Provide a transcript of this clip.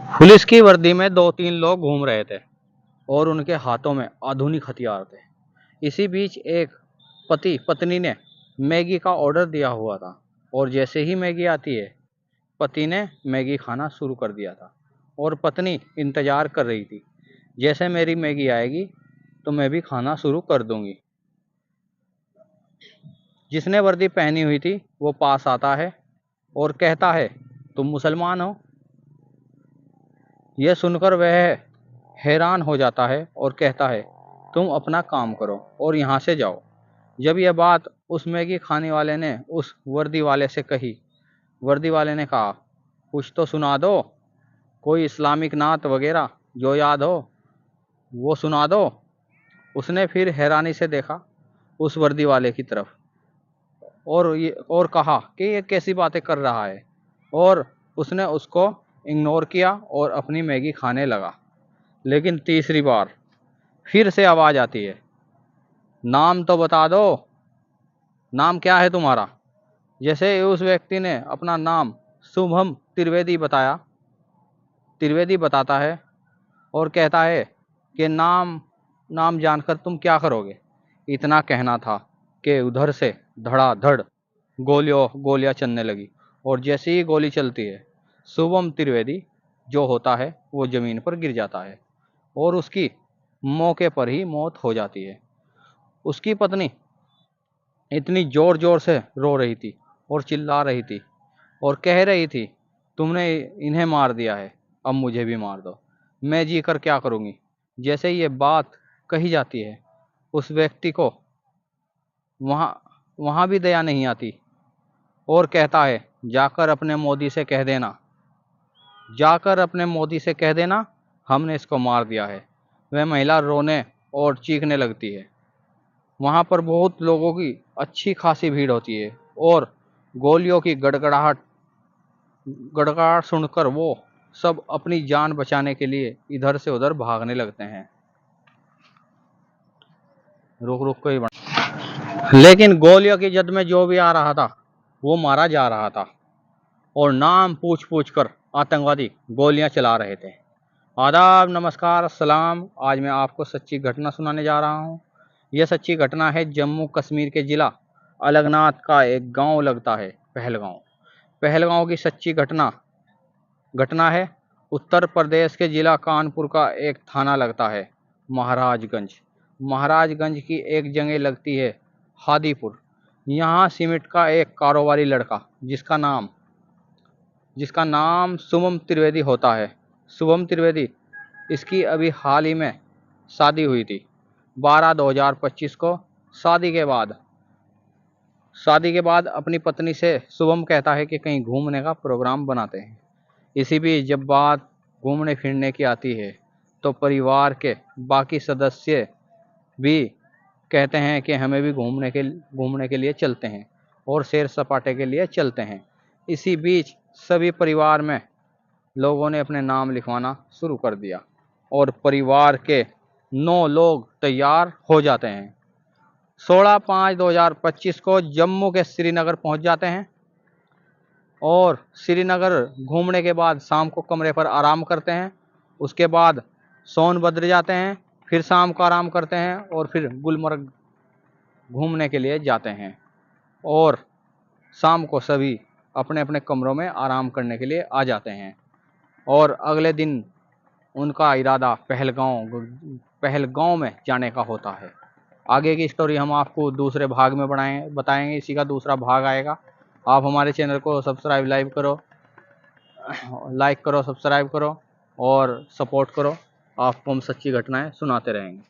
Police की वर्दी में दो तीन लोग घूम रहे थे और उनके हाथों में आधुनिक हथियार थे। इसी बीच एक पति पत्नी ने मैगी का ऑर्डर दिया हुआ था और जैसे ही मैगी आती है, पति ने मैगी खाना शुरू कर दिया था और पत्नी इंतजार कर रही थी। जैसे मेरी मैगी आएगी तो मैं भी खाना शुरू कर दूंगी। जिसने वर्दी पहनी हुई थी वो पास आता है और कहता है, तुम मुसलमान हो? यह सुनकर वह हैरान हो जाता है और कहता है, तुम अपना काम करो और यहाँ से जाओ। जब यह बात उस मैगी खाने वाले ने उस वर्दी वाले से कही, वर्दी वाले ने कहा, कुछ तो सुना दो, कोई इस्लामिक नात वगैरह जो याद हो वो सुना दो। उसने फिर हैरानी से देखा उस वर्दी वाले की तरफ और कहा कि ये कैसी बातें कर रहा है, और उसने उसको इग्नोर किया और अपनी मैगी खाने लगा। लेकिन तीसरी बार फिर से आवाज़ आती है, नाम तो बता दो, नाम क्या है तुम्हारा? जैसे उस व्यक्ति ने अपना नाम शुभम त्रिवेदी बताता है और कहता है कि नाम जानकर तुम क्या करोगे? इतना कहना था कि उधर से धड़ाधड़ गोलियां चलने लगी और जैसे ही गोली चलती है, शुभम त्रिवेदी जो होता है वो जमीन पर गिर जाता है और उसकी मौके पर ही मौत हो जाती है। उसकी पत्नी इतनी जोर जोर से रो रही थी और चिल्ला रही थी और कह रही थी, तुमने इन्हें मार दिया है, अब मुझे भी मार दो, मैं जी कर क्या करूँगी। जैसे ये बात कही जाती है, उस व्यक्ति को वहाँ वहाँ भी दया नहीं आती और कहता है, जाकर अपने मोदी से कह देना, हमने इसको मार दिया है। वह महिला रोने और चीखने लगती है। वहाँ पर बहुत लोगों की अच्छी खासी भीड़ होती है और गोलियों की गड़गड़ाहट सुनकर वो सब अपनी जान बचाने के लिए इधर से उधर भागने लगते हैं। रुक रुक के ही लेकिन गोलियों की जद में जो भी आ रहा था वो मारा जा रहा था और नाम पूछ पूछ कर आतंकवादी गोलियां चला रहे थे। आदाब, नमस्कार, अस्सलाम। आज मैं आपको सच्ची घटना सुनाने जा रहा हूँ। यह सच्ची घटना है जम्मू कश्मीर के ज़िला अलगनाथ का एक गांव लगता है पहलगांव। पहलगांव की सच्ची घटना है। उत्तर प्रदेश के ज़िला कानपुर का एक थाना लगता है महाराजगंज। महाराजगंज की एक जगह लगती है हादीपुर। यहाँ सीमेंट का एक कारोबारी लड़का जिसका नाम शुभम त्रिवेदी होता है। शुभम त्रिवेदी, इसकी अभी हाल ही में शादी हुई थी 12/2025 को। शादी के बाद अपनी पत्नी से शुभम कहता है कि कहीं घूमने का प्रोग्राम बनाते हैं। इसी बीच जब बात घूमने फिरने की आती है तो परिवार के बाकी सदस्य भी कहते हैं कि हमें भी घूमने के लिए चलते हैं और सैर सपाटे के लिए चलते हैं। इसी बीच सभी परिवार में लोगों ने अपने नाम लिखवाना शुरू कर दिया और परिवार के 9 लोग तैयार हो जाते हैं। 16/5/2025 को जम्मू के श्रीनगर पहुंच जाते हैं और श्रीनगर घूमने के बाद शाम को कमरे पर आराम करते हैं। उसके बाद सोनभद्र जाते हैं, फिर शाम को आराम करते हैं और फिर गुलमर्ग घूमने के लिए जाते हैं और शाम को सभी अपने अपने कमरों में आराम करने के लिए आ जाते हैं और अगले दिन उनका इरादा पहलगांव में जाने का होता है। आगे की स्टोरी हम आपको दूसरे भाग में बताएंगे। इसी का दूसरा भाग आएगा। आप हमारे चैनल को लाइक करो, सब्सक्राइब करो और सपोर्ट करो। आपको हम सच्ची घटनाएं सुनाते रहेंगे।